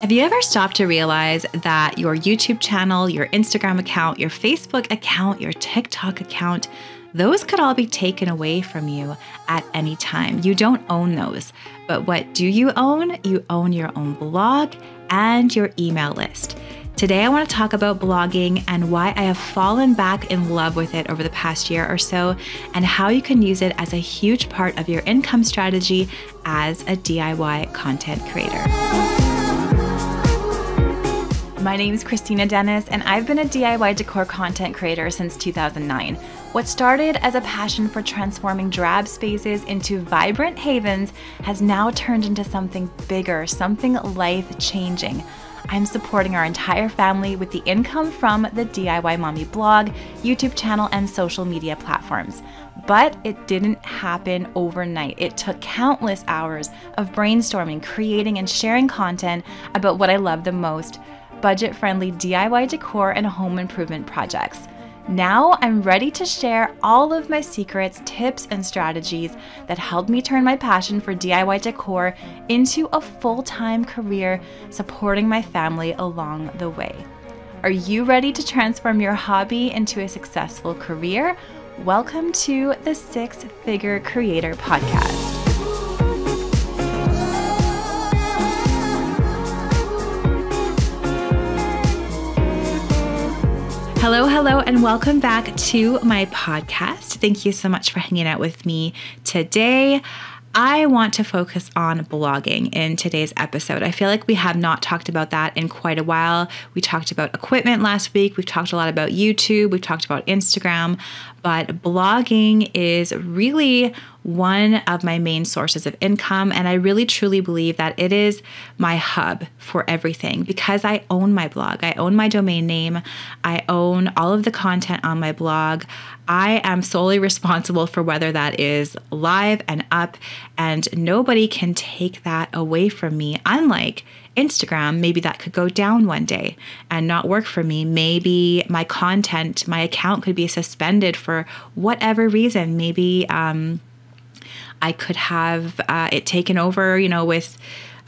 Have you ever stopped to realize that your YouTube channel, your Instagram account, your Facebook account, your TikTok account, those could all be taken away from you at any time? You don't own those. But what do you own? You own your own blog and your email list. Today, I want to talk about blogging and why I have fallen back in love with it over the past year or so, and how you can use it as a huge part of your income strategy as a DIY content creator. My name is Christina Dennis, and I've been a DIY decor content creator since 2009. What started as a passion for transforming drab spaces into vibrant havens has now turned into something bigger, something life-changing. I'm supporting our entire family with the income from the DIY Mommy blog, YouTube channel, and social media platforms. But it didn't happen overnight. It took countless hours of brainstorming, creating, and sharing content about what I love the most: budget-friendly DIY decor and home improvement projects. Now I'm ready to share all of my secrets, tips, and strategies that helped me turn my passion for DIY decor into a full-time career, supporting my family along the way. Are you ready to transform your hobby into a successful career? Welcome to the Six Figure Creator Podcast. Hello, and welcome back to my podcast. Thank you so much for hanging out with me today. I want to focus on blogging in today's episode. I feel like we have not talked about that in quite a while. We talked about equipment last week. We've talked a lot about YouTube. We've talked about Instagram, but blogging is really one of my main sources of income. And I really truly believe that it is my hub for everything because I own my blog. I own my domain name. I own all of the content on my blog. I am solely responsible for whether that is live and up, and nobody can take that away from me. Unlike Instagram, maybe that could go down one day and not work for me. Maybe my content, my account could be suspended for whatever reason. Maybe I could have it taken over, with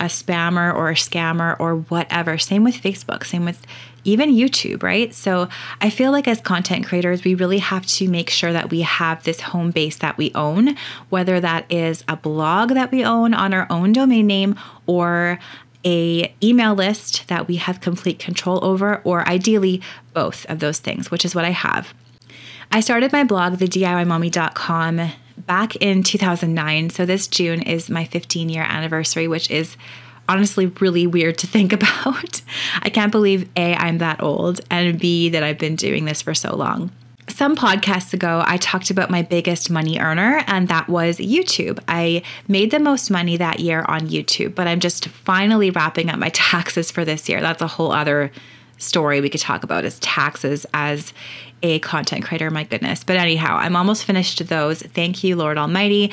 a spammer or a scammer or whatever. Same with Facebook, same with even YouTube, right? So I feel like as content creators, we really have to make sure that we have this home base that we own, whether that is a blog that we own on our own domain name or an email list that we have complete control over, or ideally both of those things, which is what I have. I started my blog, thediymommie.com, back in 2009. So this June is my 15-year anniversary, which is honestly really weird to think about. I can't believe A, I'm that old, and B, that I've been doing this for so long. Some podcasts ago, I talked about my biggest money earner, and that was YouTube. I made the most money that year on YouTube, but I'm just finally wrapping up my taxes for this year. That's a whole other story we could talk about, is taxes as a content creator. My goodness. But anyhow, I'm almost finished those. Thank you, Lord Almighty.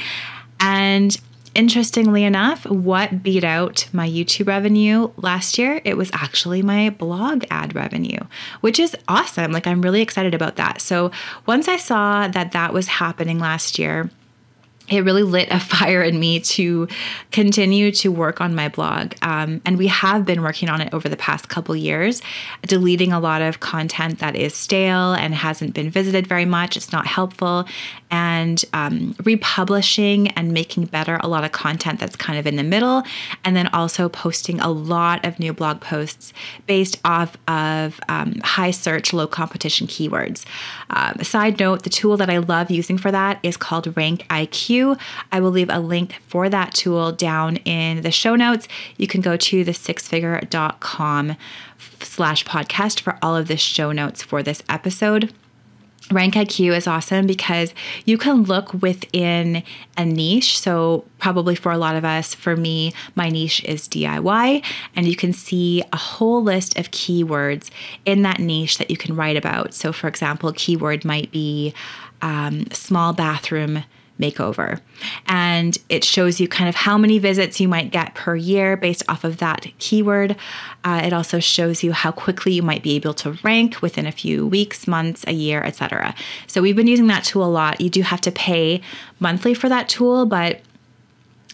And interestingly enough, what beat out my YouTube revenue last year? It was actually my blog ad revenue, which is awesome. Like, I'm really excited about that. So once I saw that that was happening last year, it really lit a fire in me to continue to work on my blog. And we have been working on it over the past couple years, deleting a lot of content that is stale and hasn't been visited very much. It's not helpful. And republishing and making better a lot of content that's kind of in the middle. And then also posting a lot of new blog posts based off of high search, low competition keywords. Side note, the tool that I love using for that is called RankIQ. I will leave a link for that tool down in the show notes. You can go to thesixfigure.com/podcast for all of the show notes for this episode. RankIQ is awesome because you can look within a niche. So probably for a lot of us, for me, my niche is DIY, and you can see a whole list of keywords in that niche that you can write about. So for example, keyword might be small bathroom makeover. And it shows you kind of how many visits you might get per year based off of that keyword. It also shows you how quickly you might be able to rank within a few weeks, months, a year, etc. So we've been using that tool a lot. You do have to pay monthly for that tool, but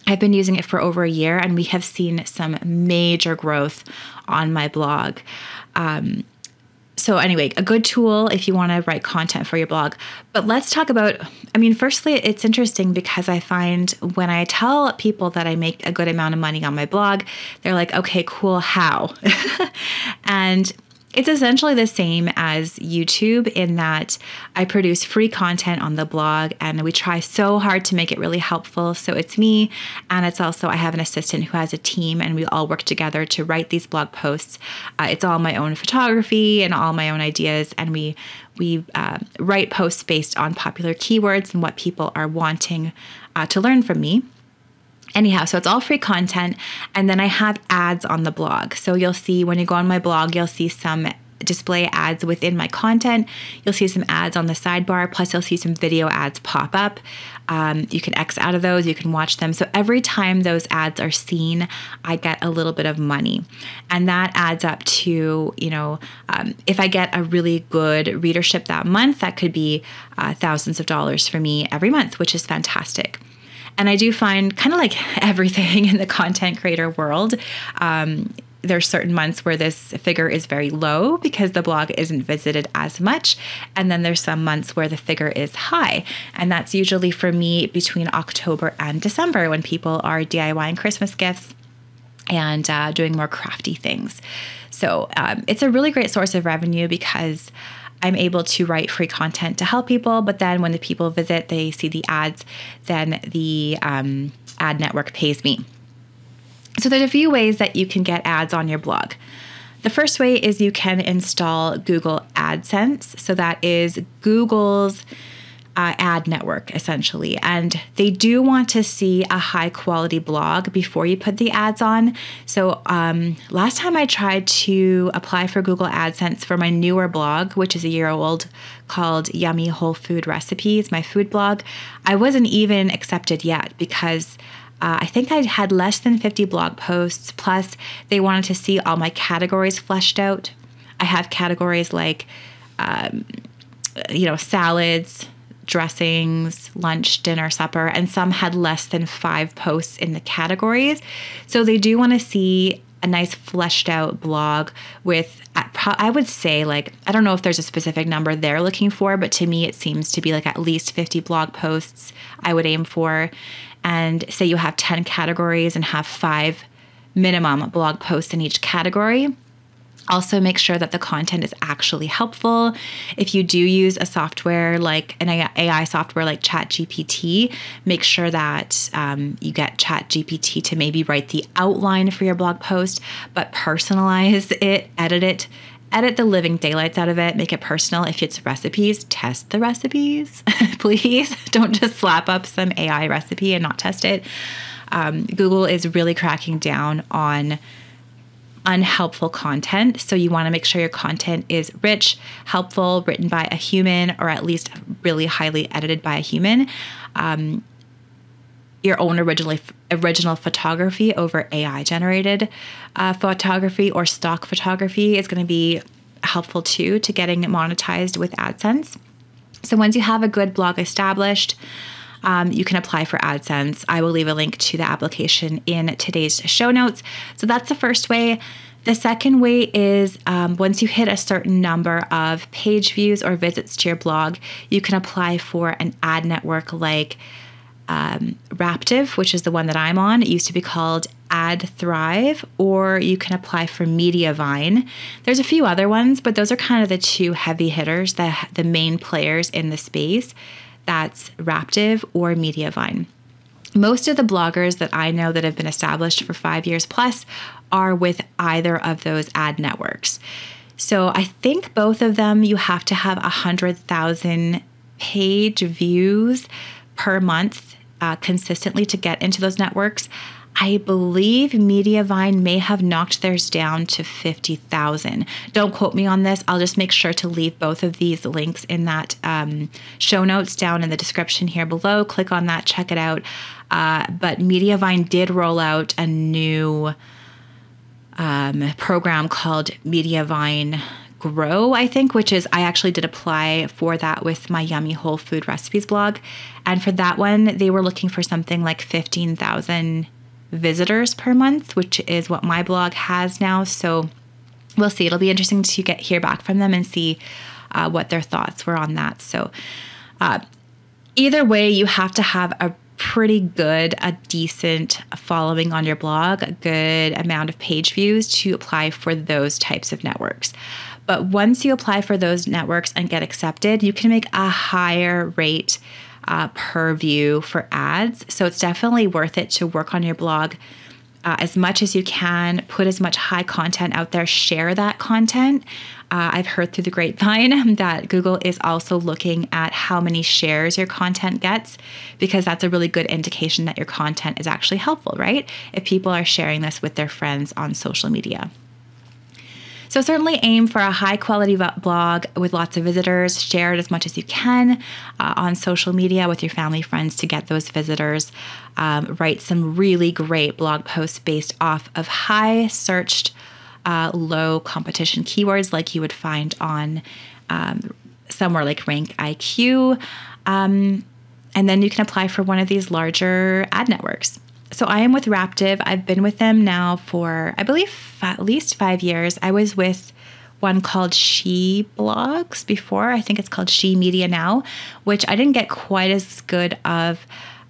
I've been using it for over a year, and we have seen some major growth on my blog. So anyway, a good tool if you want to write content for your blog. But let's talk about, firstly, it's interesting because I find when I tell people that I make a good amount of money on my blog, they're like, okay, cool, how? And it's essentially the same as YouTube in that I produce free content on the blog, and we try so hard to make it really helpful. So it's me, and it's also, I have an assistant who has a team, and we all work together to write these blog posts. It's all my own photography and all my own ideas, and we write posts based on popular keywords and what people are wanting to learn from me. Anyhow, so it's all free content, and then I have ads on the blog. So you'll see when you go on my blog, you'll see some display ads within my content. You'll see some ads on the sidebar, plus you'll see some video ads pop up. You can X out of those, you can watch them. So every time those ads are seen, I get a little bit of money. And that adds up to, if I get a really good readership that month, that could be thousands of dollars for me every month, which is fantastic. And I do find, kind of like everything in the content creator world, there's certain months where this figure is very low because the blog isn't visited as much. And then there's some months where the figure is high. And that's usually for me between October and December when people are DIYing Christmas gifts and doing more crafty things. So it's a really great source of revenue because I'm able to write free content to help people, but then when the people visit, they see the ads, then the ad network pays me. So there's a few ways that you can get ads on your blog. The first way is you can install Google AdSense. So that is Google's ad network, essentially. And they do want to see a high quality blog before you put the ads on. So last time I tried to apply for Google AdSense for my newer blog, which is a year old, called Yummy Whole Food Recipes, my food blog, I wasn't even accepted yet because I think I had less than 50 blog posts, plus they wanted to see all my categories fleshed out. I have categories like, salads, dressings, lunch, dinner, supper, and some had less than 5 posts in the categories. So they do want to see a nice fleshed out blog with, I would say, like, I don't know if there's a specific number they're looking for, but to me it seems to be like at least 50 blog posts I would aim for. And say you have 10 categories and have 5 minimum blog posts in each category. Also make sure that the content is actually helpful. If you do use a software like an AI software like ChatGPT, make sure that you get ChatGPT to maybe write the outline for your blog post, but personalize it, edit the living daylights out of it, make it personal. If it's recipes, test the recipes, please. Don't just slap up some AI recipe and not test it. Google is really cracking down on unhelpful content. So you want to make sure your content is rich, helpful, written by a human, or at least really highly edited by a human. Your own original photography over AI generated photography or stock photography is going to be helpful too to getting monetized with AdSense. So once you have a good blog established, you can apply for AdSense. I will leave a link to the application in today's show notes. So that's the first way. The second way is once you hit a certain number of page views or visits to your blog, you can apply for an ad network like Raptive, which is the one that I'm on. It used to be called AdThrive, or you can apply for Mediavine. There's a few other ones, but those are kind of the two heavy hitters, the main players in the space. That's Raptive or Mediavine. Most of the bloggers that I know that have been established for 5 years plus are with either of those ad networks. So I think both of them, you have to have 100,000 page views per month consistently to get into those networks. I believe Mediavine may have knocked theirs down to 50,000. Don't quote me on this. I'll just make sure to leave both of these links in that show notes down in the description here below. Click on that, check it out. But Mediavine did roll out a new program called Mediavine grow, I think, which is I actually did apply for that with my Yummy Whole Food Recipes blog. And for that one, they were looking for something like 15,000 visitors per month, which is what my blog has now. So we'll see. It'll be interesting to hear back from them and see what their thoughts were on that. So either way, you have to have a decent following on your blog, a good amount of page views to apply for those types of networks. But once you apply for those networks and get accepted, you can make a higher rate per view for ads. So it's definitely worth it to work on your blog as much as you can, put as much high content out there, share that content. I've heard through the grapevine that Google is also looking at how many shares your content gets, because that's a really good indication that your content is actually helpful, right? If people are sharing this with their friends on social media. So certainly aim for a high quality blog with lots of visitors. Share it as much as you can on social media with your family, friends to get those visitors. Write some really great blog posts based off of high searched, low competition keywords like you would find on somewhere like Rank IQ. And then you can apply for one of these larger ad networks. So I am with Raptive. I've been with them now for, I believe, at least 5 years. I was with one called She Blogs before. I think it's called She Media now, which I didn't get quite as good of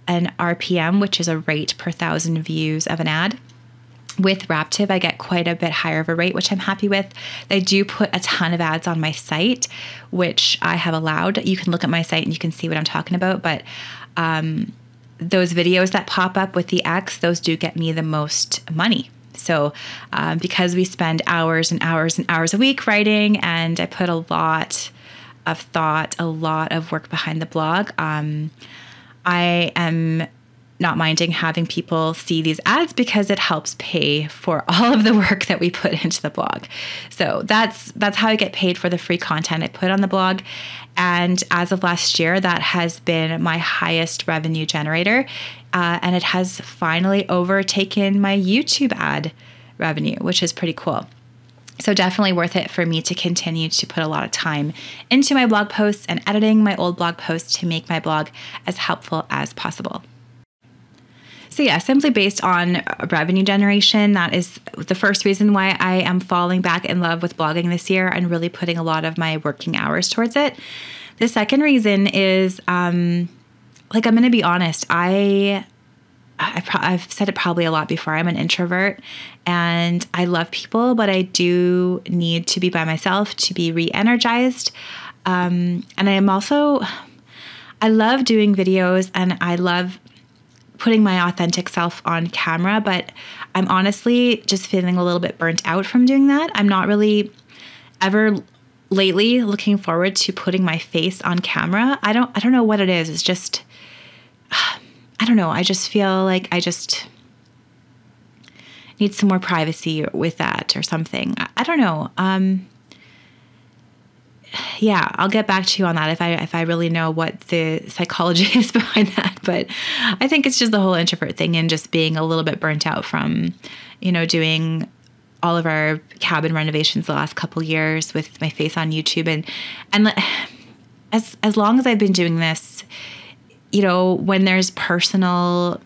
an RPM, which is a rate per 1,000 views of an ad. With Raptive, I get quite a bit higher of a rate, which I'm happy with. They do put a ton of ads on my site, which I have allowed. You can look at my site and you can see what I'm talking about, but those videos that pop up with the X, those do get me the most money. So because we spend hours and hours and hours a week writing, and I put a lot of thought, a lot of work behind the blog, I am not minding having people see these ads because it helps pay for all of the work that we put into the blog. So that's how I get paid for the free content I put on the blog. And as of last year, that has been my highest revenue generator. And it has finally overtaken my YouTube ad revenue, which is pretty cool. So definitely worth it for me to continue to put a lot of time into my blog posts and editing my old blog posts to make my blog as helpful as possible. So yeah, simply based on revenue generation, that is the first reason why I am falling back in love with blogging this year and really putting a lot of my working hours towards it. The second reason is, I'm going to be honest, I've said it probably a lot before. I'm an introvert and I love people, but I do need to be by myself to be re-energized. And I love doing videos and I love putting my authentic self on camera, but I'm honestly just feeling a little bit burnt out from doing that. I'm not really ever lately looking forward to putting my face on camera. I don't know what it is. It's just, I don't know. I just feel like I just need some more privacy with that or something. I don't know. Yeah, I'll get back to you on that if I really know what the psychology is behind that. But I think it's just the whole introvert thing and just being a little bit burnt out from, doing all of our cabin renovations the last couple years with my face on YouTube. And as long as I've been doing this, when there's personal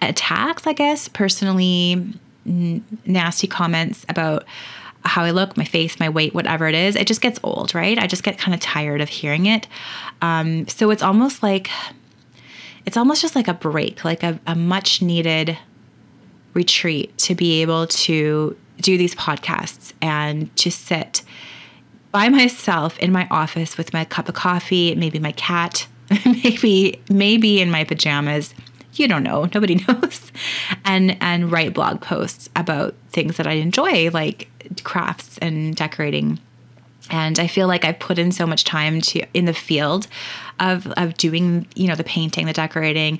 attacks, I guess, personally nasty comments about how I look, my face, my weight, whatever it is, it just gets old, right? I just get kind of tired of hearing it. So it's almost just like a break, like a much needed retreat to be able to do these podcasts and to sit by myself in my office with my cup of coffee, maybe my cat, maybe in my pajamas. You don't know, nobody knows, and write blog posts about things that I enjoy, like crafts and decorating. And I feel like I've put in so much time in the field of doing, the painting, the decorating,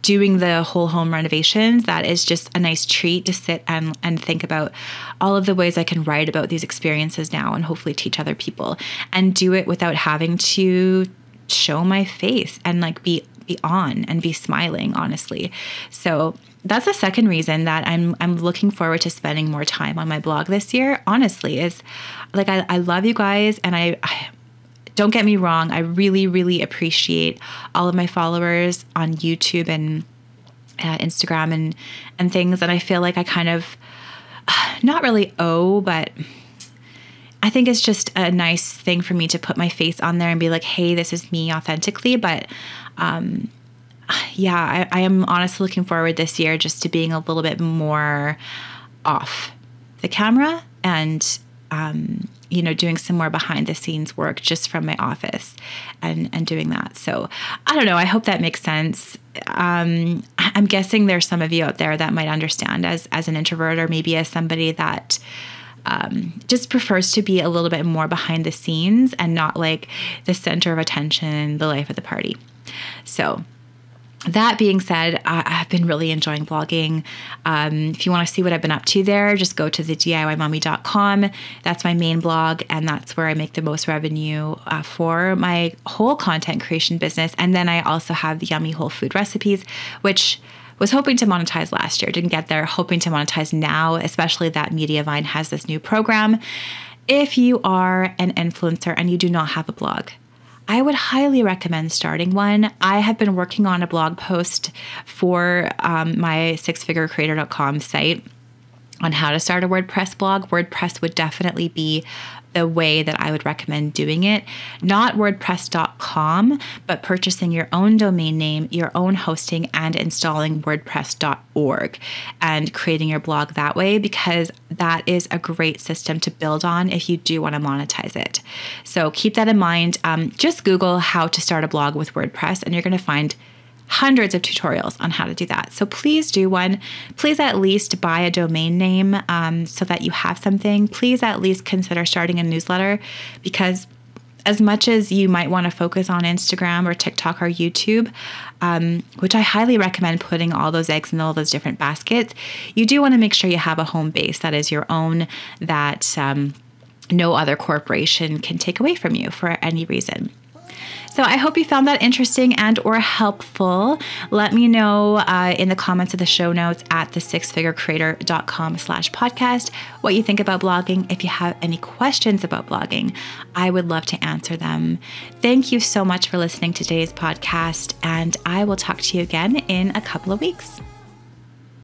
doing the whole home renovations. That is just a nice treat to sit and think about all of the ways I can write about these experiences now and hopefully teach other people and do it without having to show my face and be be on and be smiling, honestly. So that's the second reason that I'm looking forward to spending more time on my blog this year, honestly, is like, I love you guys. And I don't get me wrong, I really, really appreciate all of my followers on YouTube and Instagram and things. And I feel like I kind of, not really owe, but I think it's just a nice thing for me to put my face on there and be like, hey, this is me authentically. But yeah, I am honestly looking forward this year just to being a little bit more off the camera and, doing some more behind the scenes work just from my office and doing that. So I don't know. I hope that makes sense. I'm guessing there's some of you out there that might understand as an introvert, or maybe as somebody that just prefers to be a little bit more behind the scenes and not like the center of attention, the life of the party. So that being said, I've been really enjoying blogging. If you want to see what I've been up to there, just go to the DIYmommy.com. That's my main blog, and that's where I make the most revenue for my whole content creation business. And then I also have the Yummy Whole Food Recipes, which was hoping to monetize last year. Didn't get there, hoping to monetize now, especially that Mediavine has this new program. If you are an influencer and you do not have a blog, I would highly recommend starting one. I have been working on a blog post for my sixfigurecreator.com site on how to start a WordPress blog. WordPress would definitely be the way that I would recommend doing it. Not WordPress.com, but purchasing your own domain name, your own hosting, and installing WordPress.org and creating your blog that way, because that is a great system to build on if you do want to monetize it. So keep that in mind. Just Google how to start a blog with WordPress, and you're going to find hundreds of tutorials on how to do that. So please do one. Please at least buy a domain name so that you have something. Please at least consider starting a newsletter, because as much as you might want to focus on Instagram or TikTok or YouTube, which I highly recommend putting all those eggs in all those different baskets, you do want to make sure you have a home base that is your own, that no other corporation can take away from you for any reason. So I hope you found that interesting and or helpful. Let me know in the comments of the show notes at thesixfigurecreator.com/podcast what you think about blogging. If you have any questions about blogging, I would love to answer them. Thank you so much for listening to today's podcast, and I will talk to you again in a couple of weeks.